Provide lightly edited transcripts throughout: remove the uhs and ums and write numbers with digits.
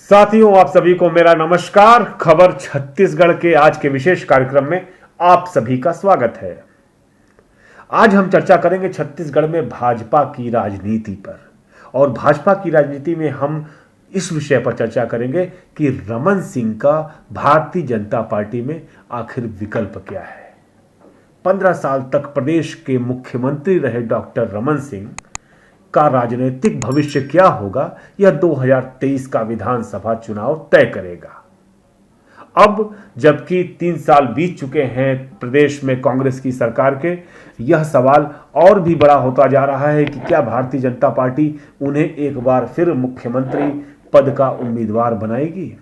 साथियों, आप सभी को मेरा नमस्कार। खबर छत्तीसगढ़ के आज के विशेष कार्यक्रम में आप सभी का स्वागत है। आज हम चर्चा करेंगे छत्तीसगढ़ में भाजपा की राजनीति पर, और भाजपा की राजनीति में हम इस विषय पर चर्चा करेंगे कि रमन सिंह का भारतीय जनता पार्टी में आखिर विकल्प क्या है। 15 साल तक प्रदेश के मुख्यमंत्री रहे डॉक्टर रमन सिंह का राजनीतिक भविष्य क्या होगा, यह 2023 का विधानसभा चुनाव तय करेगा। अब जबकि 3 साल बीत चुके हैं प्रदेश में कांग्रेस की सरकार के, यह सवाल और भी बड़ा होता जा रहा है कि क्या भारतीय जनता पार्टी उन्हें एक बार फिर मुख्यमंत्री पद का उम्मीदवार बनाएगी।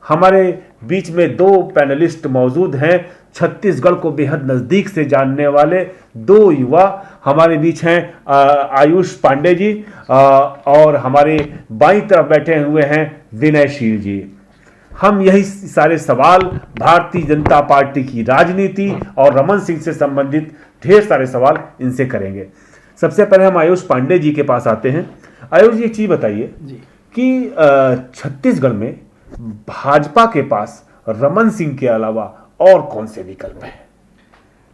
हमारे बीच में दो पैनलिस्ट मौजूद हैं, छत्तीसगढ़ को बेहद नजदीक से जानने वाले दो युवा हमारे बीच हैं। आयुष पांडे जी और हमारे बाईं तरफ बैठे हुए हैं विनयशील जी। हम यही सारे सवाल भारतीय जनता पार्टी की राजनीति और रमन सिंह से संबंधित ढेर सारे सवाल इनसे करेंगे। सबसे पहले हम आयुष पांडे जी के पास आते हैं। आयुष जी, एक चीज बताइए कि छत्तीसगढ़ में भाजपा के पास रमन सिंह के अलावा और कौन से विकल्प हैं?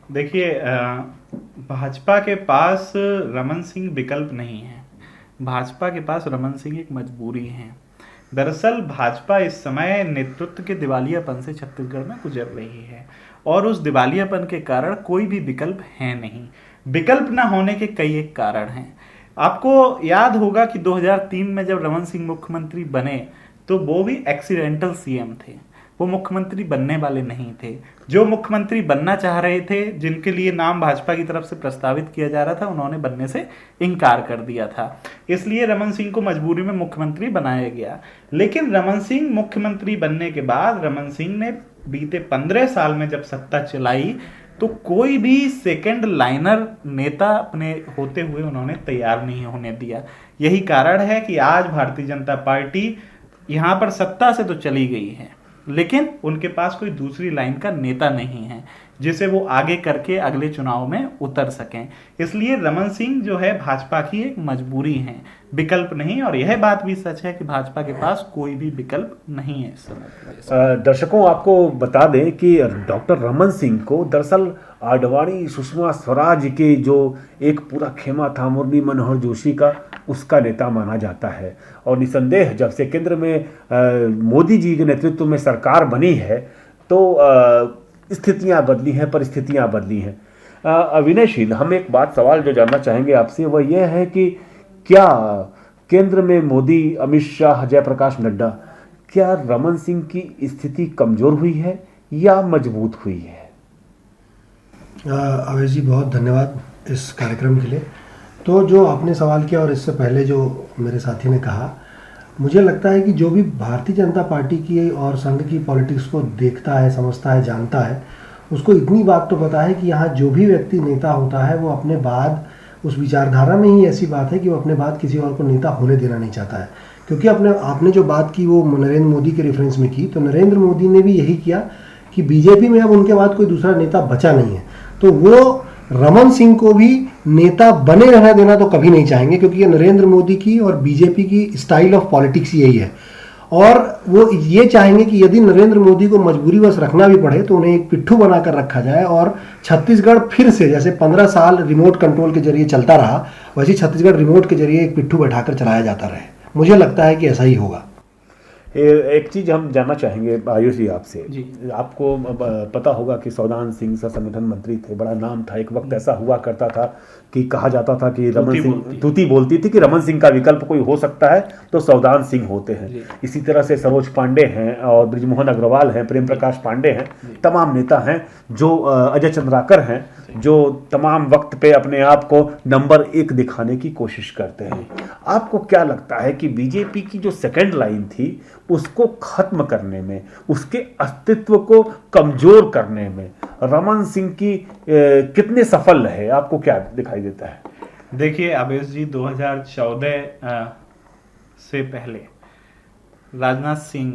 देखिए, भाजपा के पास रमन सिंह विकल्प नहीं है। भाजपा के पास रमन सिंह एक मजबूरी है। दरअसल भाजपा इस समय नेतृत्व के दिवालियापन से छत्तीसगढ़ में गुजर रही है, और उस दिवालियापन के कारण कोई भी विकल्प है नहीं। विकल्प न होने के कई एक कारण हैं। आपको याद होगा कि 2003 में जब रमन सिंह मुख्यमंत्री बने तो वो भी एक्सीडेंटल सीएम थे, वो मुख्यमंत्री बनने वाले नहीं थे। जो मुख्यमंत्री बनना चाह रहे थे, जिनके लिए नाम भाजपा की तरफ से प्रस्तावित किया जा रहा था, उन्होंने बनने से इनकार कर दिया था। इसलिए रमन सिंह को मजबूरी में मुख्यमंत्री बनाया गया। लेकिन रमन सिंह मुख्यमंत्री बनने के बाद रमन सिंह ने बीते 15 साल में जब सत्ता चलाई तो कोई भी सेकंड लाइनर नेता अपने होते हुए उन्होंने तैयार नहीं होने दिया। यही कारण है कि आज भारतीय जनता पार्टी यहां पर सत्ता से तो चली गई है, लेकिन उनके पास कोई दूसरी लाइन का नेता नहीं है जिसे वो आगे करके अगले चुनाव में उतर सकें। इसलिए रमन सिंह जो है भाजपा की एक मजबूरी है, विकल्प नहीं। और यह बात भी सच है कि भाजपा के पास कोई भी विकल्प नहीं है इस समय। दर्शकों, आपको बता दें कि डॉक्टर रमन सिंह को दरअसल आडवाणी सुषमा स्वराज के जो एक पूरा खेमा था मुरली मनोहर जोशी का, उसका नेता माना जाता है। और निसंदेह जब से केंद्र में मोदी जी के नेतृत्व में सरकार बनी है तो स्थितियां बदली हैं, परिस्थितियां बदली हैं। विनयशील, हम एक बात सवाल जो जानना चाहेंगे आपसे वह यह है कि क्या केंद्र में मोदी, अमित शाह, जयप्रकाश नड्डा, क्या रमन सिंह की स्थिति कमजोर हुई है या मजबूत हुई है? अवैध जी, बहुत धन्यवाद इस कार्यक्रम के लिए। तो जो आपने सवाल किया और इससे पहले जो मेरे साथी ने कहा, मुझे लगता है कि जो भी भारतीय जनता पार्टी की और संघ की पॉलिटिक्स को देखता है, समझता है, जानता है, उसको इतनी बात तो पता है कि यहाँ जो भी व्यक्ति नेता होता है वो अपने बाद उस विचारधारा में ही ऐसी बात है कि वो अपने बाद किसी और को नेता होने देना नहीं चाहता है। क्योंकि आपने जो बात की वो नरेंद्र मोदी के रेफरेंस में की, तो नरेंद्र मोदी ने भी यही किया कि बीजेपी में अब उनके बाद कोई दूसरा नेता बचा नहीं है, तो वो रमन सिंह को भी नेता बने रहना देना तो कभी नहीं चाहेंगे, क्योंकि ये नरेंद्र मोदी की और बीजेपी की स्टाइल ऑफ पॉलिटिक्स यही है। और वो ये चाहेंगे कि यदि नरेंद्र मोदी को मजबूरीवश रखना भी पड़े तो उन्हें एक पिट्ठू बनाकर रखा जाए, और छत्तीसगढ़ फिर से जैसे 15 साल रिमोट कंट्रोल के जरिए चलता रहा, वैसे छत्तीसगढ़ रिमोट के जरिए एक पिट्ठू बैठाकर चलाया जाता रहे। मुझे लगता है कि ऐसा ही होगा। एक चीज हम जानना चाहेंगे आयुष जी आपसे। आपको पता होगा कि सौदान सिंह संगठन मंत्री थे, बड़ा नाम था। एक वक्त ऐसा हुआ करता था कि कहा जाता था कि रमन सिंह, तूती बोलती थी कि रमन सिंह का विकल्प कोई हो सकता है तो सौदान सिंह होते हैं। इसी तरह से सरोज पांडे हैं और बृजमोहन अग्रवाल हैं, प्रेम प्रकाश पांडे हैं, तमाम नेता हैं। जो अजय चंद्राकर हैं, जो तमाम वक्त पे अपने आप को नंबर 1 दिखाने की कोशिश करते हैं। आपको क्या लगता है कि बीजेपी की जो सेकंड लाइन थी उसको खत्म करने में, उसके अस्तित्व को कमजोर करने में रमन सिंह की कितने सफल रहे? आपको क्या दिखाई देता है? देखिए अवेश जी, 2014 से पहले राजनाथ सिंह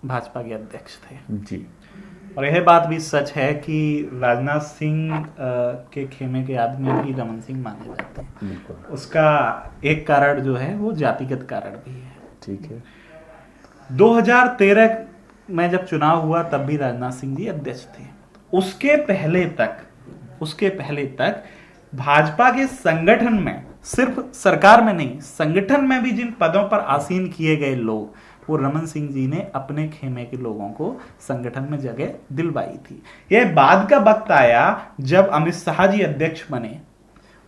भाजपा के अध्यक्ष थे। जी। और यह बात भी सच है कि राजनाथ सिंह के खेमे के आदमी भी रमन सिंह माने जाते हैं। बिल्कुल। उसका एक कारण जो है वो जातिगत कारण भी है। ठीक है। 2013 में जब चुनाव हुआ तब भी राजनाथ सिंह जी अध्यक्ष थे। उसके पहले तक भाजपा के संगठन में, सिर्फ सरकार में नहीं, संगठन में भी जिन पदों पर आसीन किए गए लोग, वो रमन सिंह जी ने अपने खेमे के लोगों को संगठन में जगह दिलवाई थी। यह बाद का वक्त आया जब अमित शाह जी अध्यक्ष बने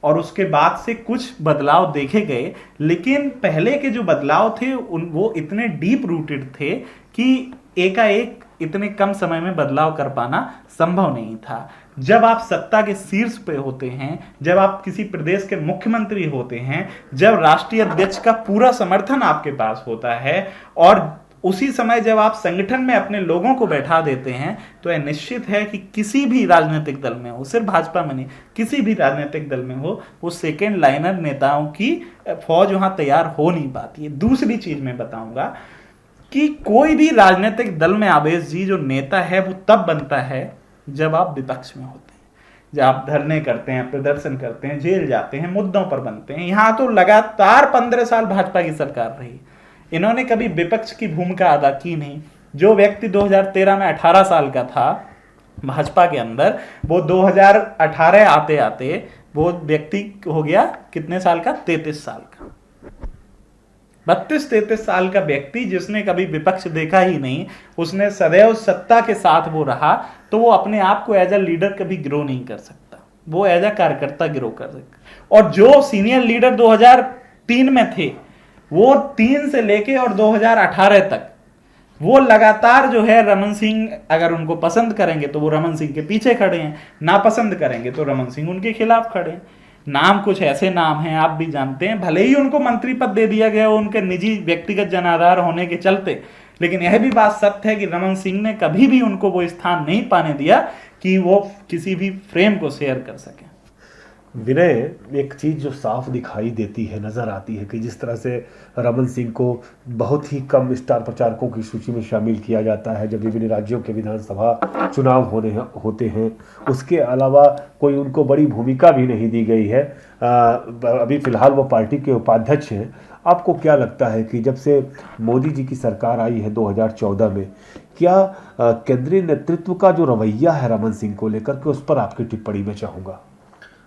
और उसके बाद से कुछ बदलाव देखे गए, लेकिन पहले के जो बदलाव थे वो इतने डीप रूटेड थे कि एकाएक इतने कम समय में बदलाव कर पाना संभव नहीं था। जब आप सत्ता के शीर्ष पे होते हैं, जब आप किसी प्रदेश के मुख्यमंत्री होते हैं, जब राष्ट्रीय अध्यक्ष का पूरा समर्थन आपके पास होता है और उसी समय जब आप संगठन में अपने लोगों को बैठा देते हैं, तो यह निश्चित है कि किसी भी राजनीतिक दल में हो, सिर्फ भाजपा में नहीं, किसी भी राजनीतिक दल में हो, वो सेकेंड लाइनर नेताओं की फौज वहां तैयार हो नहीं पाती है। दूसरी चीज मैं बताऊंगा कि कोई भी राजनीतिक दल में आवेश जी जो नेता है वो तब बनता है जब आप विपक्ष में होते हैं, जब आप धरने करते हैं, प्रदर्शन करते हैं, जेल जाते हैं, मुद्दों पर बनते हैं। यहां तो लगातार 15 साल भाजपा की सरकार रही, इन्होंने कभी विपक्ष की भूमिका अदा की नहीं। जो व्यक्ति 2013 में 18 साल का था भाजपा के अंदर, वो 2018 आते आते वो व्यक्ति हो गया कितने साल का? 33 साल का। 32-33 साल का व्यक्ति जिसने कभी विपक्ष देखा ही नहीं, उसने सदैव सत्ता के साथ वो रहा, तो वो अपने आप को एज अ लीडर कभी ग्रो नहीं कर सकता, वो एज अ कार्यकर्ता ग्रो कर सकता। और जो सीनियर लीडर 2003 में थे, वो 3 से लेके और 2018 तक वो लगातार जो है रमन सिंह, अगर उनको पसंद करेंगे तो वो रमन सिंह के पीछे खड़े हैं, ना पसंद करेंगे तो रमन सिंह उनके खिलाफ खड़े हैं। नाम कुछ ऐसे नाम हैं, आप भी जानते हैं, भले ही उनको मंत्री पद दे दिया गया उनके निजी व्यक्तिगत जनाधार होने के चलते, लेकिन यह भी बात सत्य है कि रमन सिंह ने कभी भी उनको वो स्थान नहीं पाने दिया कि वो किसी भी फ्रेम को शेयर कर सके। विनय, एक चीज जो साफ दिखाई देती है, नजर आती है कि जिस तरह से रमन सिंह को बहुत ही कम स्टार प्रचारकों की सूची में शामिल किया जाता है जब विभिन्न राज्यों के विधानसभा चुनाव होते हैं, उसके अलावा कोई उनको बड़ी भूमिका भी नहीं दी गई है। अभी फिलहाल वो पार्टी के उपाध्यक्ष हैं। आपको क्या लगता है कि जब से मोदी जी की सरकार आई है 2014 में, क्या केंद्रीय नेतृत्व का जो रवैया है रमन सिंह को लेकर के, उस पर आपकी टिप्पणी में चाहूँगा।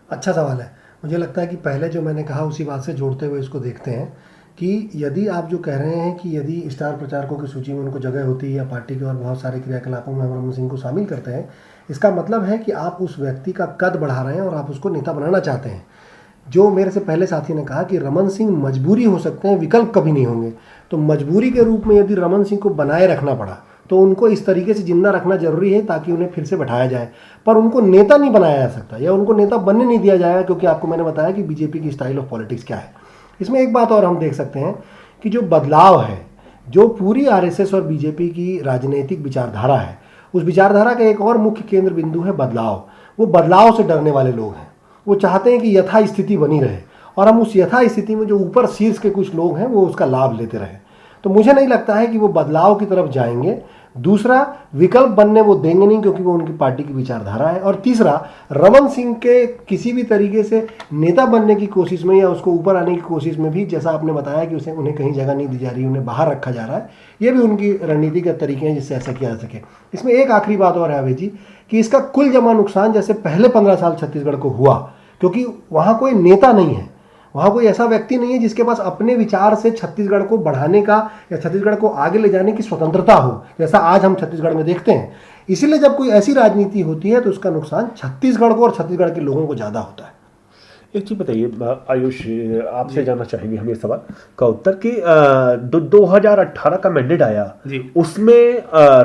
अच्छा सवाल है। मुझे लगता है कि पहले जो मैंने कहा उसी बात से जोड़ते हुए इसको देखते हैं कि यदि आप जो कह रहे हैं कि यदि स्टार प्रचारकों की सूची में उनको जगह होती है या पार्टी के और बहुत सारे क्रियाकलापों में हम रमन सिंह को शामिल करते हैं, इसका मतलब है कि आप उस व्यक्ति का कद बढ़ा रहे हैं और आप उसको नेता बनाना चाहते हैं। जो मेरे से पहले साथी ने कहा कि रमन सिंह मजबूरी हो सकते हैं, विकल्प कभी नहीं होंगे, तो मजबूरी के रूप में यदि रमन सिंह को बनाए रखना पड़ा तो उनको इस तरीके से जिंदा रखना जरूरी है ताकि उन्हें फिर से बैठाया जाए, पर उनको नेता नहीं बनाया जा सकता या उनको नेता बनने नहीं दिया जाएगा, क्योंकि आपको मैंने बताया कि बीजेपी की स्टाइल ऑफ पॉलिटिक्स क्या है। इसमें एक बात और हम देख सकते हैं कि जो बदलाव है, जो पूरी आरएसएस और बीजेपी की राजनीतिक विचारधारा है, उस विचारधारा का एक और मुख्य केंद्र बिंदु है बदलाव। वो बदलाव से डरने वाले लोग हैं, वो चाहते हैं कि यथास्थिति बनी रहे और हम उस यथास्थिति में जो ऊपर शीर्ष के कुछ लोग हैं वो उसका लाभ लेते रहे। तो मुझे नहीं लगता है कि वो बदलाव की तरफ जाएंगे। दूसरा, विकल्प बनने वो देंगे नहीं क्योंकि वो उनकी पार्टी की विचारधारा है। और तीसरा, रमन सिंह के किसी भी तरीके से नेता बनने की कोशिश में या उसको ऊपर आने की कोशिश में भी, जैसा आपने बताया कि उन्हें कहीं जगह नहीं दी जा रही, उन्हें बाहर रखा जा रहा है, ये भी उनकी रणनीति के तरीके हैं जिससे ऐसा किया जा सके। इसमें एक आखिरी बात और है अभय जी कि इसका कुल जमा नुकसान जैसे पहले 15 साल छत्तीसगढ़ को हुआ, क्योंकि वहाँ कोई नेता नहीं है, वहाँ कोई ऐसा व्यक्ति नहीं है जिसके पास अपने विचार से छत्तीसगढ़ को बढ़ाने का या छत्तीसगढ़ को आगे ले जाने की स्वतंत्रता हो, जैसा आज हम छत्तीसगढ़ में देखते हैं। इसीलिए जब कोई ऐसी राजनीति होती है तो उसका नुकसान छत्तीसगढ़ को और छत्तीसगढ़ के लोगों को ज़्यादा होता है। एक चीज बताइए आयुष, आपसे जानना चाहेंगे हम ये सवाल का उत्तर कि 2018 का मैंडेट आया, उसमें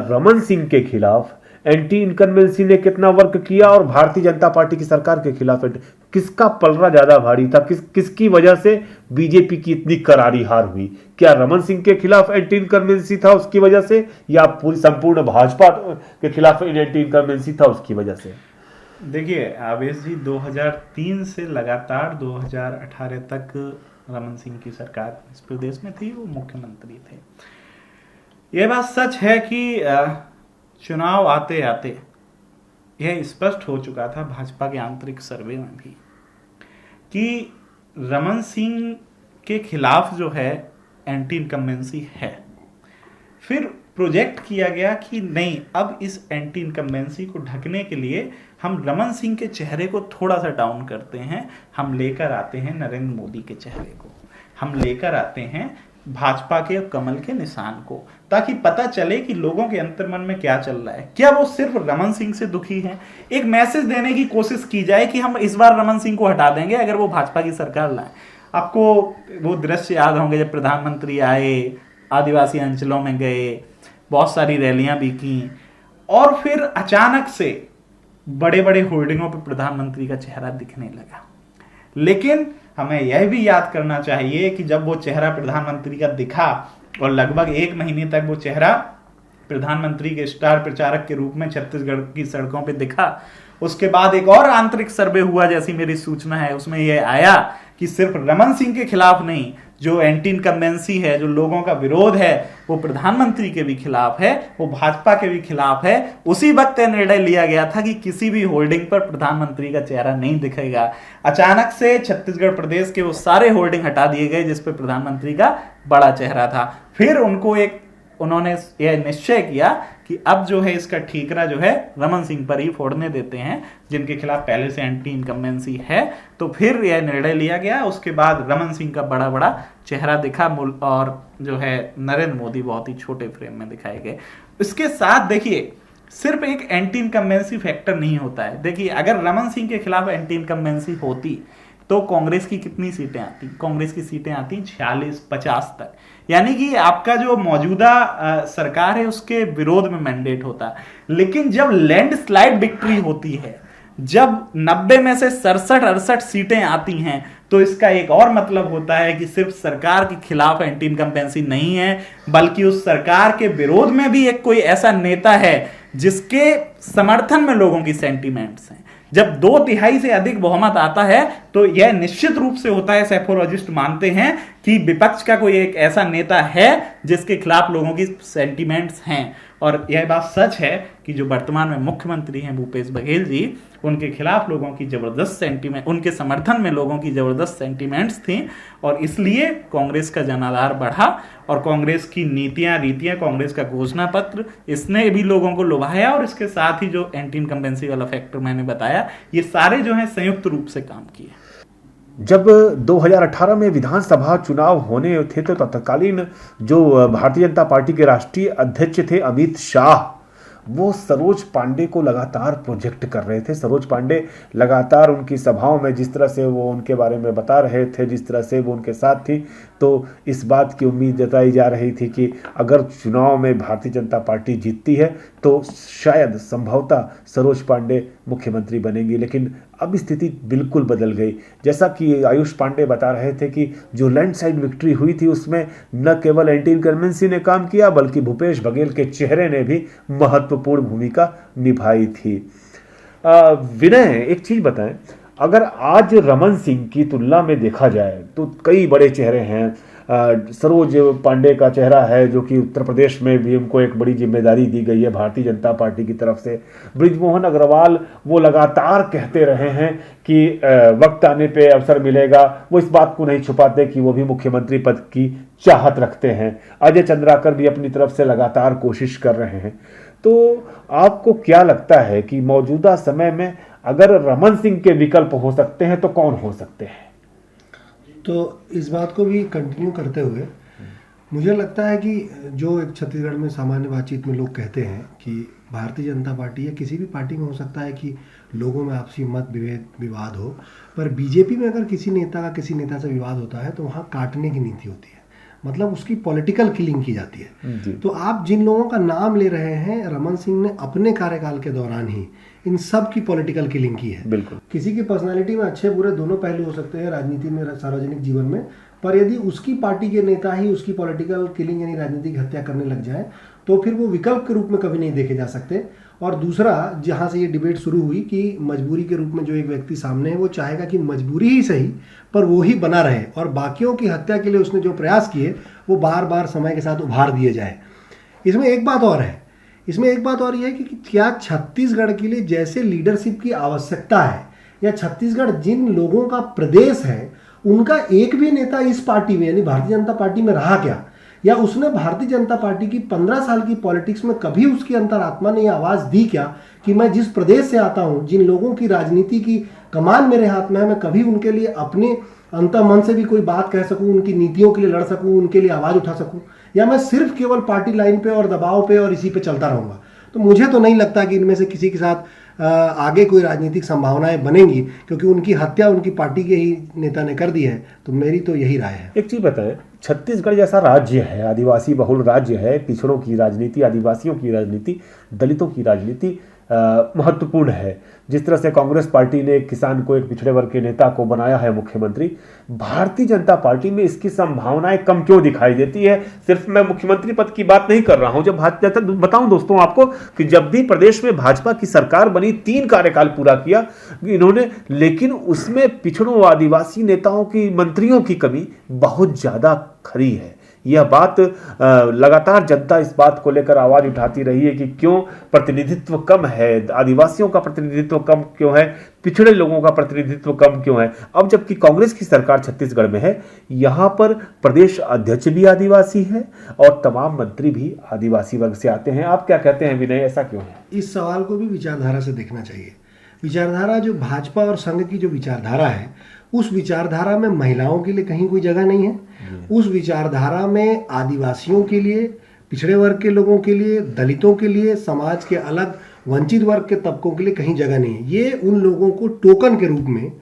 रमन सिंह के खिलाफ एंटी इनकम्बेंसी ने कितना वर्क किया और भारतीय जनता पार्टी की सरकार के खिलाफ किसका पलड़ा ज्यादा भारी था? किसकी वजह से बीजेपी की इतनी करारी हार हुई? क्या रमन सिंह के खिलाफ एंटी इनकम्बेंसी था उसकी वजह से, या पूरी संपूर्ण भाजपा के खिलाफ एंटी इनकम्बेंसी था उसकी वजह से? देखिए आवेश जी, 2003 से लगातार 2018 तक रमन सिंह की सरकार इस प्रदेश में थी, वो मुख्यमंत्री थे। यह बात सच है कि चुनाव आते आते यह स्पष्ट हो चुका था भाजपा के आंतरिक सर्वे में भी कि रमन सिंह के खिलाफ जो है एंटी इनकम्बेंसी है। फिर प्रोजेक्ट किया गया कि नहीं, अब इस एंटी इनकम्बेंसी को ढकने के लिए हम रमन सिंह के चेहरे को थोड़ा सा डाउन करते हैं, हम लेकर आते हैं नरेंद्र मोदी के चेहरे को, हम लेकर आते हैं भाजपा के कमल के निशान को, ताकि पता चले कि लोगों के अंतर्मन में क्या चल रहा है। क्या वो सिर्फ रमन सिंह से दुखी हैं? एक मैसेज देने की कोशिश की जाए कि हम इस बार रमन सिंह को हटा देंगे अगर वो भाजपा की सरकार लाए। आपको वो दृश्य याद होंगे जब प्रधानमंत्री आए, आदिवासी अंचलों में गए, बहुत सारी रैलियां भी की, और फिर अचानक से बड़े बड़े होर्डिंगों पर प्रधानमंत्री का चेहरा दिखने लगा। लेकिन हमें यह भी याद करना चाहिए कि जब वो चेहरा प्रधानमंत्री का दिखा और लगभग 1 महीने तक वो चेहरा प्रधानमंत्री के स्टार प्रचारक के रूप में छत्तीसगढ़ की सड़कों पे दिखा, उसके बाद एक और आंतरिक सर्वे हुआ जैसी मेरी सूचना है, उसमें यह आया कि सिर्फ रमन सिंह के खिलाफ नहीं, जो एंटी इनकम्बेंसी है, जो लोगों का विरोध है, वो प्रधानमंत्री के भी खिलाफ है, वो भाजपा के भी खिलाफ है। उसी वक्त यह निर्णय लिया गया था कि किसी भी होर्डिंग पर प्रधानमंत्री का चेहरा नहीं दिखेगा। अचानक से छत्तीसगढ़ प्रदेश के वो सारे होर्डिंग हटा दिए गए जिस पर प्रधानमंत्री का बड़ा चेहरा था। फिर उन्होंने यह निश्चय किया कि अब जो है इसका ठीकरा जो है रमन सिंह पर ही फोड़ने देते हैं, जिनके खिलाफ पहले से एंटी इनकम्बेंसी है। तो फिर यह निर्णय लिया गया। उसके बाद रमन सिंह का बड़ा बड़ा चेहरा दिखा और जो है नरेंद्र मोदी बहुत ही छोटे फ्रेम में दिखाए गए। इसके साथ देखिए, सिर्फ एक एंटी इनकम्बेंसी फैक्टर नहीं होता है। देखिए, अगर रमन सिंह के खिलाफ एंटी इनकम्बेंसी होती तो कांग्रेस की कितनी सीटें आती? कांग्रेस की सीटें आती 46-50 तक, यानी कि आपका जो मौजूदा सरकार है उसके विरोध में मैंडेट होता। लेकिन जब लैंडस्लाइड विक्ट्री होती है, जब 90 में से 67-68 सीटें आती हैं, तो इसका एक और मतलब होता है कि सिर्फ सरकार के खिलाफ एंटी इनकम्बेंसी नहीं है, बल्कि उस सरकार के विरोध में भी एक कोई ऐसा नेता है जिसके समर्थन में लोगों की सेंटीमेंट्स हैं। जब 2/3 से अधिक बहुमत आता है तो यह निश्चित रूप से होता है, सैफोलॉजिस्ट मानते हैं कि विपक्ष का कोई एक ऐसा नेता है जिसके खिलाफ लोगों की सेंटीमेंट्स हैं। और यह बात सच है कि जो वर्तमान में मुख्यमंत्री हैं भूपेश बघेल जी, उनके खिलाफ लोगों की जबरदस्त सेंटीमेंट, उनके समर्थन में लोगों की जबरदस्त सेंटीमेंट्स थी, और इसलिए कांग्रेस का जनाधार बढ़ा और कांग्रेस की नीतियां, रीतियां, कांग्रेस का घोषणा पत्र, इसने भी लोगों को लुभाया। और इसके साथ ही जो एंटी इनकम्बेंसी वाला फैक्टर मैंने बताया, ये सारे जो है संयुक्त रूप से काम किए। जब 2018 में विधानसभा चुनाव होने थे तो तत्कालीन जो भारतीय जनता पार्टी के राष्ट्रीय अध्यक्ष थे अमित शाह, वो सरोज पांडे को लगातार प्रोजेक्ट कर रहे थे। सरोज पांडे लगातार उनकी सभाओं में जिस तरह से वो उनके बारे में बता रहे थे, जिस तरह से वो उनके साथ थी, तो इस बात की उम्मीद जताई जा रही थी कि अगर चुनाव में भारतीय जनता पार्टी जीतती है तो शायद संभवतः सरोज पांडे मुख्यमंत्री बनेंगी। लेकिन अब स्थिति बिल्कुल बदल गई। जैसा कि आयुष पांडे बता रहे थे कि जो लैंडस्लाइड विक्ट्री हुई थी उसमें न केवल एंटी इनकम्बेंसी ने काम किया, बल्कि भूपेश बघेल के चेहरे ने भी महत्वपूर्ण भूमिका निभाई थी। विनय, एक चीज बताएं, अगर आज रमन सिंह की तुलना में देखा जाए तो कई बड़े चेहरे हैं। सरोज पांडे का चेहरा है जो कि उत्तर प्रदेश में भी उनको एक बड़ी जिम्मेदारी दी गई है भारतीय जनता पार्टी की तरफ से। बृजमोहन अग्रवाल, वो लगातार कहते रहे हैं कि वक्त आने पे अवसर मिलेगा, वो इस बात को नहीं छुपाते कि वो भी मुख्यमंत्री पद की चाहत रखते हैं। अजय चंद्राकर भी अपनी तरफ से लगातार कोशिश कर रहे हैं। तो आपको क्या लगता है कि मौजूदा समय में अगर रमन सिंह के विकल्प हो सकते हैं तो कौन हो सकते हैं? तो इस बात को भी कंटिन्यू करते हुए मुझे लगता है कि जो एक छत्तीसगढ़ में सामान्य बातचीत में लोग कहते हैं कि भारतीय जनता पार्टी या किसी भी पार्टी में हो सकता है कि लोगों में आपसी मत विवाद हो, पर बीजेपी में अगर किसी नेता का किसी नेता से विवाद होता है तो वहाँ काटने की नीति होती है, मतलब उसकी पॉलिटिकल किलिंग की जाती है। तो आप जिन लोगों का नाम ले रहे हैं, रमन सिंह ने अपने कार्यकाल के दौरान ही इन सब की पॉलिटिकल किलिंग की है। बिल्कुल। किसी की पर्सनालिटी में अच्छे बुरे दोनों पहलू हो सकते हैं राजनीति में, सार्वजनिक जीवन में, पर यदि उसकी पार्टी के नेता ही उसकी पॉलिटिकल किलिंग यानी राजनीतिक हत्या करने लग जाए तो फिर वो विकल्प के रूप में कभी नहीं देखे जा सकते। और दूसरा, जहाँ से ये डिबेट शुरू हुई कि मजबूरी के रूप में जो एक व्यक्ति सामने है वो चाहेगा कि मजबूरी ही सही पर वो ही बना रहे और बाकियों की हत्या के लिए उसने जो प्रयास किए वो बार बार समय के साथ उभार दिए जाए। इसमें एक बात और है, इसमें एक बात और यह है कि क्या छत्तीसगढ़ के लिए जैसे लीडरशिप की आवश्यकता है, या छत्तीसगढ़ जिन लोगों का प्रदेश है उनका एक भी नेता इस पार्टी में यानी भारतीय जनता पार्टी में रहा क्या, या उसने भारतीय जनता पार्टी की 15 साल की पॉलिटिक्स में कभी उसकी अंतरात्मा ने यह आवाज दी क्या कि मैं जिस प्रदेश से आता हूं, जिन लोगों की राजनीति की कमान मेरे हाथ में है, मैं कभी उनके लिए अपने अंतर्मन से भी कोई बात कह सकूं, उनकी नीतियों के लिए लड़ सकूं, उनके लिए आवाज उठा सकूं, या मैं सिर्फ केवल पार्टी लाइन पे और दबाव पे और इसी पे चलता रहूंगा। तो मुझे तो नहीं लगता कि इनमें से किसी के साथ आगे कोई राजनीतिक संभावनाएं बनेंगी, क्योंकि उनकी हत्या उनकी पार्टी के ही नेता ने कर दी है। तो मेरी तो यही राय है। एक चीज बताएं, छत्तीसगढ़ जैसा राज्य है, आदिवासी बहुल राज्य है, पिछड़ों की राजनीति, आदिवासियों की राजनीति, दलितों की राजनीति महत्वपूर्ण है। जिस तरह से कांग्रेस पार्टी ने एक किसान को, एक पिछड़े वर्ग के नेता को बनाया है मुख्यमंत्री, भारतीय जनता पार्टी में इसकी संभावनाएं कम क्यों दिखाई देती है? सिर्फ मैं मुख्यमंत्री पद की बात नहीं कर रहा हूं। जब बताऊं दोस्तों आपको कि जब भी प्रदेश में भाजपा की सरकार बनी, 3 कार्यकाल पूरा किया इन्होंने, लेकिन उसमें पिछड़ों आदिवासी नेताओं की, मंत्रियों की कमी बहुत ज्यादा खरी है। यह बात लगातार जनता इस बात को लेकर आवाज उठाती रही है कि क्यों प्रतिनिधित्व कम है, आदिवासियों का प्रतिनिधित्व कम क्यों है, पिछड़े लोगों का प्रतिनिधित्व कम क्यों है। अब जबकि कांग्रेस की सरकार छत्तीसगढ़ में है, यहां पर प्रदेश अध्यक्ष भी आदिवासी है और तमाम मंत्री भी आदिवासी वर्ग से आते हैं। आप क्या कहते हैं विनय, ऐसा क्यों है? इस सवाल को भी विचारधारा से देखना चाहिए। विचारधारा जो भाजपा और संघ की जो विचारधारा है, उस विचारधारा में महिलाओं के लिए कहीं कोई जगह नहीं है। उस विचारधारा में आदिवासियों के लिए, पिछड़े वर्ग के लोगों के लिए, दलितों के लिए, समाज के अलग वंचित वर्ग के तबकों के लिए कहीं जगह नहीं है। ये उन लोगों को टोकन के रूप में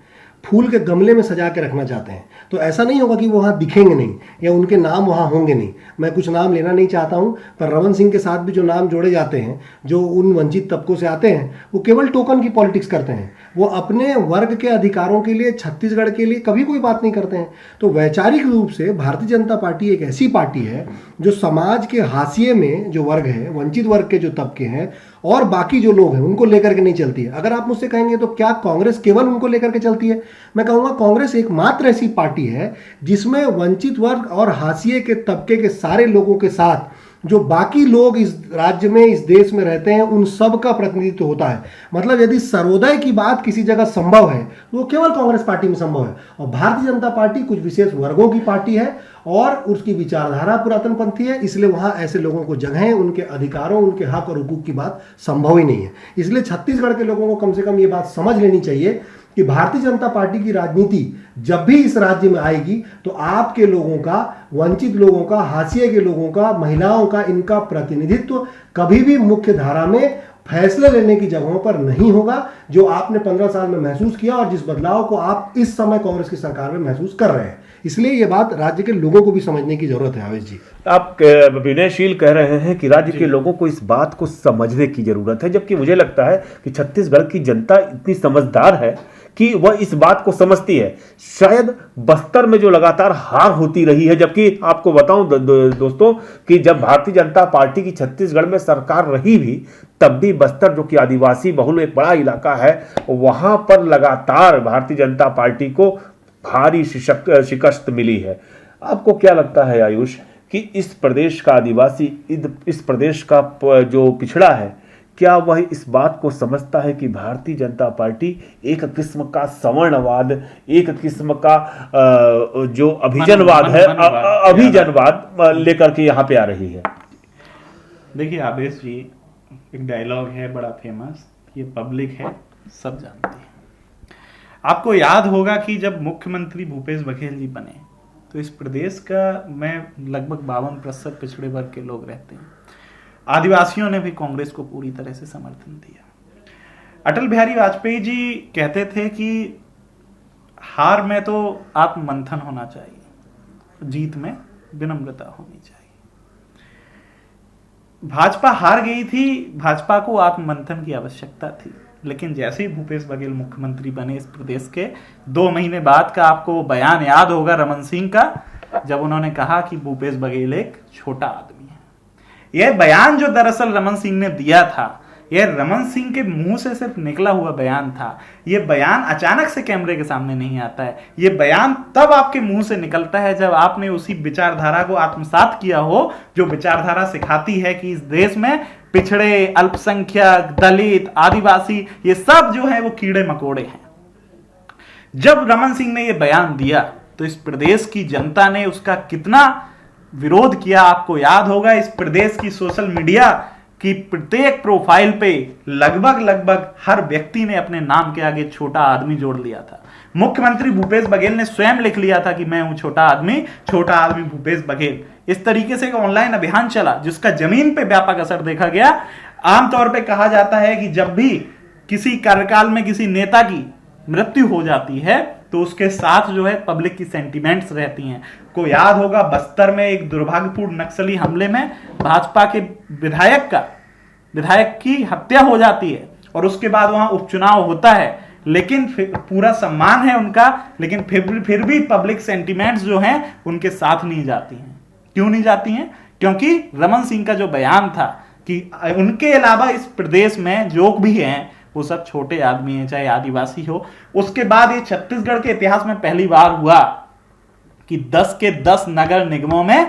फूल के गमले में सजा के रखना चाहते हैं। तो ऐसा नहीं होगा कि वो वहाँ दिखेंगे नहीं या उनके नाम वहाँ होंगे नहीं। मैं कुछ नाम लेना नहीं चाहता हूँ, पर रमन सिंह के साथ भी जो नाम जोड़े जाते हैं, जो उन वंचित तबकों से आते हैं, वो केवल टोकन की पॉलिटिक्स करते हैं। वो अपने वर्ग के अधिकारों के लिए, छत्तीसगढ़ के लिए कभी कोई बात नहीं करते हैं। तो वैचारिक रूप से भारतीय जनता पार्टी एक ऐसी पार्टी है जो समाज के हाशिए में जो वर्ग है, वंचित वर्ग के जो तबके हैं और बाकी जो लोग हैं, उनको लेकर के नहीं चलती है। अगर आप मुझसे कहेंगे तो क्या कांग्रेस केवल उनको लेकर के चलती है? मैं कहूँगा कांग्रेस एकमात्र ऐसी पार्टी है जिसमें वंचित वर्ग और हाशिए के तबके के सारे लोगों के साथ जो बाकी लोग इस राज्य में, इस देश में रहते हैं, उन सब का प्रतिनिधित्व होता है। मतलब यदि सर्वोदय की बात किसी जगह संभव है तो वो केवल कांग्रेस पार्टी में संभव है। और भारतीय जनता पार्टी कुछ विशेष वर्गों की पार्टी है और उसकी विचारधारा पुरातनपंथी है, इसलिए वहां ऐसे लोगों को जगह, उनके अधिकारों, उनके हक और हुकूक की बात संभव ही नहीं है। इसलिए छत्तीसगढ़ के लोगों को कम से कम ये बात समझ लेनी चाहिए कि भारतीय जनता पार्टी की राजनीति जब भी इस राज्य में आएगी तो आपके लोगों का, वंचित लोगों का, हाशिए के लोगों का, महिलाओं का, इनका प्रतिनिधित्व कभी भी मुख्य धारा में फैसले लेने की जगहों पर नहीं होगा, जो आपने 15 साल में महसूस किया और जिस बदलाव को आप इस समय कांग्रेस की सरकार में महसूस कर रहे हैं। इसलिए ये बात राज्य के लोगों को भी समझने की जरूरत है। आवेश जी, आप विनयशील कह रहे हैं कि राज्य के लोगों को इस बात को समझने की जरूरत है, जबकि मुझे लगता है कि छत्तीसगढ़ की जनता इतनी समझदार है कि वह इस बात को समझती है। शायद बस्तर में जो लगातार हार होती रही है, जबकि आपको बताऊं दोस्तों कि जब भारतीय जनता पार्टी की छत्तीसगढ़ में सरकार रही भी, तब भी बस्तर जो कि आदिवासी बहुल एक बड़ा इलाका है, वहां पर लगातार भारतीय जनता पार्टी को भारी शिकस्त मिली है। आपको क्या लगता है आयुष कि इस प्रदेश का आदिवासी, इस प्रदेश का जो पिछड़ा है, क्या वह इस बात को समझता है कि भारतीय जनता पार्टी एक किस्म का सवर्णवाद, एक किस्म का जो अभिजनवाद है, अभिजनवाद लेकर के यहाँ पे आ रही है? देखिए आवेश जी, एक डायलॉग है बड़ा फेमस, ये पब्लिक है, सब जानती है। आपको याद होगा कि जब मुख्यमंत्री भूपेश बघेल जी बने तो इस प्रदेश का में लगभग 52% पिछड़े वर्ग के लोग रहते हैं। आदिवासियों ने भी कांग्रेस को पूरी तरह से समर्थन दिया। अटल बिहारी वाजपेयी जी कहते थे कि हार में तो आत्ममंथन होना चाहिए, जीत में विनम्रता होनी चाहिए। भाजपा हार गई थी, भाजपा को आत्ममंथन की आवश्यकता थी, लेकिन जैसे ही भूपेश बघेल मुख्यमंत्री बने इस प्रदेश के, 2 महीने बाद का आपको बयान याद होगा रमन सिंह का, जब उन्होंने कहा कि भूपेश बघेल एक छोटा आदमी है। यह बयान जो दरअसल रमन सिंह ने दिया था यह रमन सिंह के मुंह से सिर्फ निकला हुआ बयान था। यह बयान अचानक से कैमरे के सामने नहीं आता है। यह बयान तब आपके मुंह से निकलता है जब आपने उसी विचारधारा को आत्मसात किया हो, जो विचारधारा सिखाती है कि इस देश में पिछड़े, अल्पसंख्यक, दलित, आदिवासी, ये सब जो है वो कीड़े मकोड़े हैं। जब रमन सिंह ने यह बयान दिया तो इस प्रदेश की जनता ने उसका कितना विरोध किया आपको याद होगा। इस प्रदेश की सोशल मीडिया की प्रत्येक प्रोफाइल पे लगभग हर व्यक्ति ने अपने नाम के आगे छोटा आदमी जोड़ लिया था। मुख्यमंत्री भूपेश बघेल ने स्वयं लिख लिया था कि मैं हूं छोटा आदमी भूपेश बघेल। इस तरीके से एक ऑनलाइन अभियान चला जिसका जमीन पे व्यापक असर देखा गया। आमतौर पे कहा जाता है कि जब भी किसी कार्यकाल में किसी नेता की मृत्यु हो जाती है तो उसके साथ जो है पब्लिक की सेंटिमेंट्स रहती हैं। को याद होगा बस्तर में एक दुर्भाग्यपूर्ण नक्सली हमले में भाजपा के विधायक की हत्या हो जाती है और उसके बाद वहां उपचुनाव होता है, लेकिन पूरा सम्मान है उनका, लेकिन फिर भी पब्लिक सेंटिमेंट्स जो हैं उनके साथ नहीं जाती हैं। क्यों नहीं जाती हैं? क्योंकि रमन सिंह का जो बयान था कि उनके अलावा इस प्रदेश में जो भी हैं वो सब छोटे आदमी हैं, चाहे आदिवासी हो। उसके बाद ये छत्तीसगढ़ के इतिहास में पहली बार हुआ कि 10 के 10 नगर निगमों में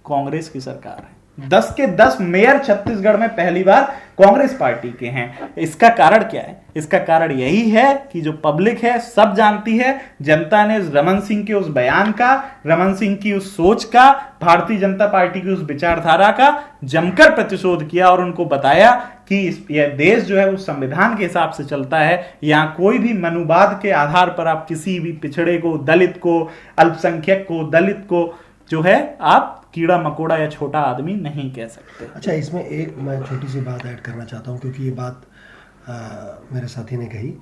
कांग्रेस की सरकार है। 10 के 10 मेयर छत्तीसगढ़ में पहली बार कांग्रेस पार्टी के हैं। इसका कारण क्या है? इसका कारण यही है कि जो पब्लिक है सब जानती है, जनता ने रमन सिंह के उस बयान का, रमन सिंह की उस सोच का, भारतीय जनता पार्टी की उस विचारधारा का जमकर प्रतिशोध किया और उनको बताया कि यह देश जो है वो संविधान के हिसाब से चलता है। यहाँ कोई भी मनुवाद के आधार पर आप किसी भी पिछड़े को, दलित को, अल्पसंख्यक को, दलित को जो है आप कीड़ा मकोड़ा या छोटा आदमी नहीं कह सकते। अच्छा, इसमें एक मैं छोटी सी बात ऐड करना चाहता हूँ, क्योंकि ये बात मेरे साथी ने कही।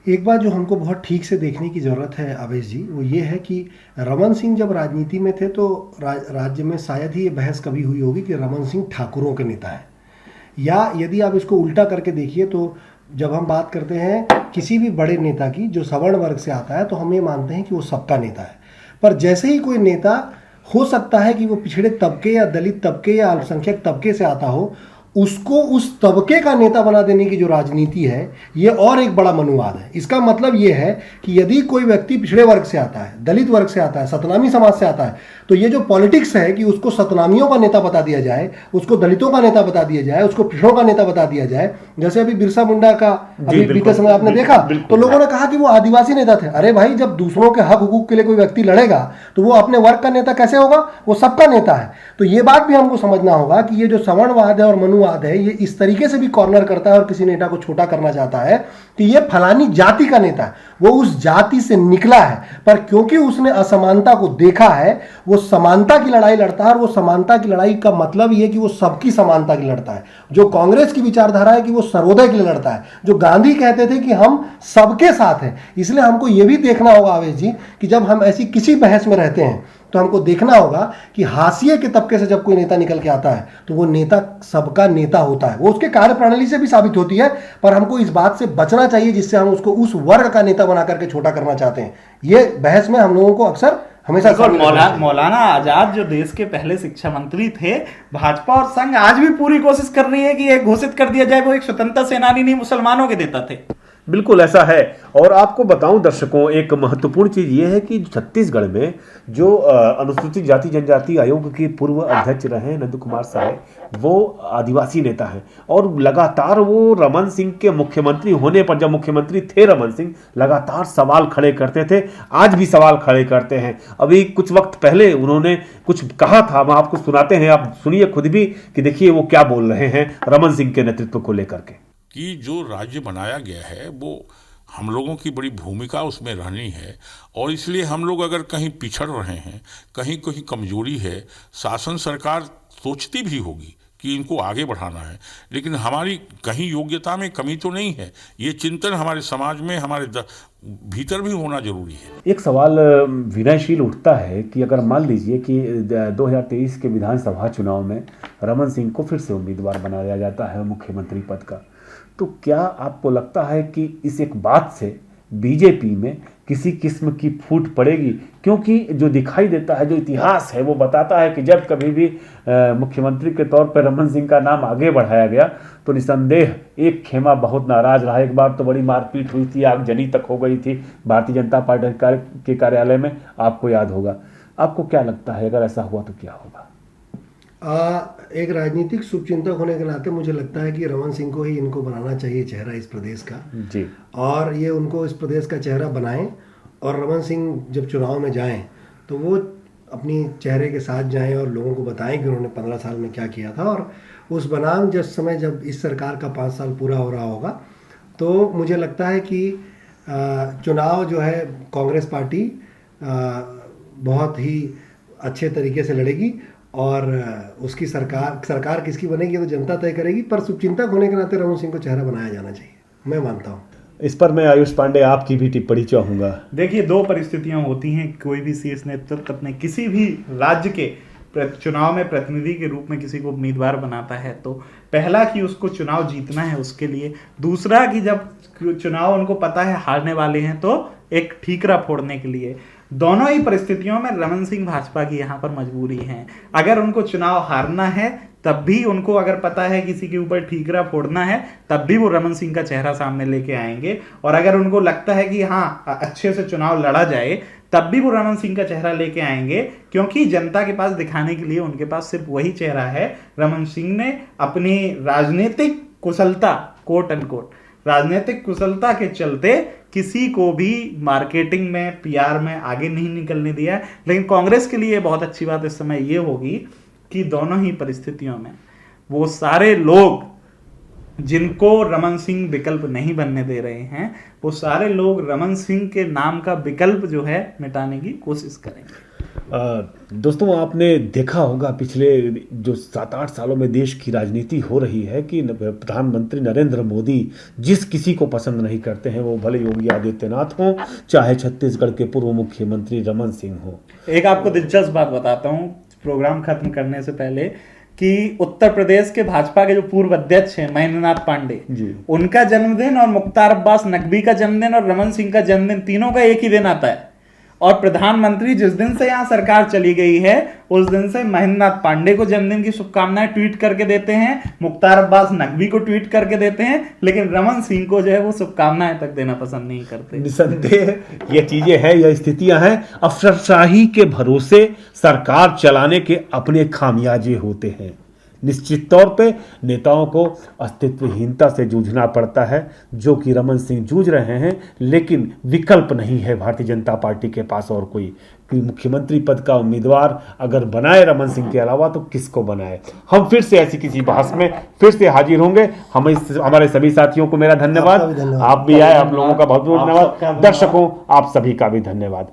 एक बात जो हमको बहुत ठीक से देखने की ज़रूरत है आवेश जी, वो ये है कि रमन सिंह जब राजनीति में थे तो राज्य में शायद ही ये बहस कभी हुई होगी कि रमन सिंह ठाकुरों के नेता है, या यदि आप इसको उल्टा करके देखिए तो जब हम बात करते हैं किसी भी बड़े नेता की जो सवर्ण वर्ग से आता है तो हम ये मानते हैं कि वो सबका नेता है। पर जैसे ही कोई नेता हो सकता है कि वो पिछड़े तबके या दलित तबके या अल्पसंख्यक तबके से आता हो, उसको उस तबके का नेता बना देने की जो राजनीति है ये और एक बड़ा मनुवाद है। इसका मतलब ये है कि यदि कोई व्यक्ति पिछड़े वर्ग से आता है, दलित वर्ग से आता है, सतनामी समाज से आता है, तो ये जो पॉलिटिक्स है कि उसको सतनामियों का नेता बता दिया जाए, उसको दलितों का नेता बता दिया जाए, उसको पिछड़ों का नेता बता दिया जाए। जैसे अभी बिरसा मुंडा का अभी बीते समय आपने देखा तो लोगों ने कहा कि वो आदिवासी नेता थे। अरे भाई, जब दूसरों के हक हुकूक के लिए कोई व्यक्ति लड़ेगा तो वो अपने वर्ग का नेता कैसे होगा? वो सबका नेता है। तो ये बात भी हमको समझना होगा कि ये जो सवर्णवाद है और मनुवाद है ये इस तरीके से भी कॉर्नर करता है और किसी नेता को छोटा करना चाहता है कि ये फलानी जाति का नेता है, वो उस जाति से निकला है, पर क्योंकि उसने असमानता को देखा है वो समानता की लड़ाई लड़ता है। और वो समानता की लड़ाई का मतलब ये कि वो सबकी समानता की लड़ता है। जो कांग्रेस की विचारधारा है कि वो सर्वोदय के लिए लड़ता है। जो गांधी कहते थे कि हम सबके साथ हैं। इसलिए हमको ये भी देखना होगा आवेश जी कि जब हम ऐसी किसी बहस में रहते हैं तो हमको देखना होगा कि हाशिए के तबके से जब कोई नेता निकल के आता है तो वो नेता सबका नेता होता है। वो उसके कार्यप्रणाली से भी साबित होती है, पर हमको इस बात से बचना चाहिए जिससे हम उसको उस वर्ग का नेता बना करके छोटा करना चाहते हैं। ये बहस में हम लोगों को अक्सर हमेशा मौलाना आजाद जो देश के पहले शिक्षा मंत्री थे, भाजपा और संघ आज भी पूरी कोशिश कर रही है कि ये घोषित कर दिया जाए वो एक स्वतंत्रता सेनानी नहीं, मुसलमानों के नेता थे। बिल्कुल ऐसा है। और आपको बताऊं दर्शकों, एक महत्वपूर्ण चीज ये है कि छत्तीसगढ़ में जो अनुसूचित जाति जनजाति आयोग के पूर्व अध्यक्ष रहे नंद कुमार साय, वो आदिवासी नेता हैं और लगातार वो रमन सिंह के मुख्यमंत्री होने पर, जब मुख्यमंत्री थे रमन सिंह, लगातार सवाल खड़े करते थे, आज भी सवाल खड़े करते हैं। अभी कुछ वक्त पहले उन्होंने कुछ कहा था, हम आपको सुनाते हैं, आप सुनिए खुद भी कि देखिए वो क्या बोल रहे हैं रमन सिंह के नेतृत्व को लेकर के। कि जो राज्य बनाया गया है वो हम लोगों की बड़ी भूमिका उसमें रहनी है, और इसलिए हम लोग अगर कहीं पिछड़ रहे हैं, कहीं कहीं कमजोरी है, शासन सरकार सोचती भी होगी कि इनको आगे बढ़ाना है, लेकिन हमारी कहीं योग्यता में कमी तो नहीं है। ये चिंतन हमारे समाज में, हमारे भीतर भी होना जरूरी है। एक सवाल विनयशील उठता है कि अगर मान लीजिए कि 2023 के विधानसभा चुनाव में रमन सिंह को फिर से उम्मीदवार बनाया जाता है मुख्यमंत्री पद का, तो क्या आपको लगता है कि इस एक बात से बीजेपी में किसी किस्म की फूट पड़ेगी, क्योंकि जो दिखाई देता है, जो इतिहास है, वो बताता है कि जब कभी भी मुख्यमंत्री के तौर पर रमन सिंह का नाम आगे बढ़ाया गया तो निसंदेह एक खेमा बहुत नाराज रहा। एक बार तो बड़ी मारपीट हुई थी, आगजनी तक हो गई थी भारतीय जनता पार्टी के कार्यालय में, आपको याद होगा। आपको क्या लगता है, अगर ऐसा हुआ तो क्या होगा? एक राजनीतिक शुभचिंतक होने के नाते मुझे लगता है कि रमन सिंह को ही इनको बनाना चाहिए चेहरा इस प्रदेश का जी, और ये उनको इस प्रदेश का चेहरा बनाएं। और रमन सिंह जब चुनाव में जाएं तो वो अपनी चेहरे के साथ जाएं और लोगों को बताएं कि उन्होंने 15 साल में क्या किया था। और उस बनाम जिस समय जब इस सरकार का 5 साल पूरा हो रहा होगा तो मुझे लगता है कि चुनाव जो है कांग्रेस पार्टी बहुत ही अच्छे तरीके से लड़ेगी और उसकी सरकार किसकी बनेगी तो जनता तय करेगी। पर शुभचिंतक होने के नाते रमन सिंह को चेहरा बनाया जाना चाहिए, मैं मानता हूँ। इस पर मैं आयुष पांडे आपकी भी टिप्पणी चाहूंगा। देखिए, दो परिस्थितियां होती हैं, कोई भी शीर्ष नेतृत्व अपने किसी भी राज्य के चुनाव में प्रतिनिधि के रूप में किसी को उम्मीदवार बनाता है तो पहला कि उसको चुनाव जीतना है उसके लिए, दूसरा कि जब चुनाव उनको पता है हारने वाले हैं तो एक ठीकरा फोड़ने के लिए। दोनों ही परिस्थितियों में रमन सिंह भाजपा की यहाँ पर मजबूरी है। अगर उनको चुनाव हारना है तब भी उनको अगर पता है किसी के ऊपर ठीकरा फोड़ना है तब भी वो रमन सिंह का चेहरा सामने लेके आएंगे, और अगर उनको लगता है कि हाँ अच्छे से चुनाव लड़ा जाए तब भी वो रमन सिंह का चेहरा लेके आएंगे, क्योंकि जनता के पास दिखाने के लिए उनके पास सिर्फ वही चेहरा है। रमन सिंह ने अपनी राजनीतिक कुशलता, कोट एंड कोट राजनीतिक कुशलता के चलते किसी को भी मार्केटिंग में, पीआर में आगे नहीं निकलने दिया। लेकिन कांग्रेस के लिए बहुत अच्छी बात इस समय ये होगी कि दोनों ही परिस्थितियों में वो सारे लोग जिनको रमन सिंह विकल्प नहीं बनने दे रहे हैं, वो सारे लोग रमन सिंह के नाम का विकल्प जो है मिटाने की कोशिश करेंगे। दोस्तों, आपने देखा होगा पिछले जो 7-8 सालों में देश की राजनीति हो रही है कि प्रधानमंत्री नरेंद्र मोदी जिस किसी को पसंद नहीं करते हैं, वो भले योगी आदित्यनाथ हो चाहे छत्तीसगढ़ के पूर्व मुख्यमंत्री रमन सिंह हो। एक आपको दिलचस्प बात बताता हूँ प्रोग्राम खत्म करने से पहले, कि उत्तर प्रदेश के भाजपा के जो पूर्व अध्यक्ष हैं महेंद्रनाथ पांडे, उनका जन्मदिन और मुख्तार अब्बास नकवी का जन्मदिन और रमन सिंह का जन्मदिन, तीनों का एक ही दिन आता है। और प्रधानमंत्री जिस दिन से यहाँ सरकार चली गई है उस दिन से महेंद्रनाथ पांडे को जन्मदिन की शुभकामनाएं ट्वीट करके देते हैं, मुख्तार अब्बास नकवी को ट्वीट करके देते हैं, लेकिन रमन सिंह को जो है वो शुभकामनाएं तक देना पसंद नहीं करते। निसंदेह ये चीजें हैं, ये स्थितियां हैं। अफसरशाही के भरोसे सरकार चलाने के अपने खामियाजे होते हैं। निश्चित तौर पे नेताओं को अस्तित्वहीनता से जूझना पड़ता है, जो कि रमन सिंह जूझ रहे हैं, लेकिन विकल्प नहीं है भारतीय जनता पार्टी के पास और कोई कि मुख्यमंत्री पद का उम्मीदवार अगर बनाए रमन सिंह के अलावा तो किसको बनाए। हम फिर से ऐसी किसी बहस में फिर से हाजिर होंगे। हमारे सभी साथियों को मेरा धन्यवाद, आप भी आए, आप लोगों का बहुत बहुत धन्यवाद, दर्शकों आप सभी का भी धन्यवाद।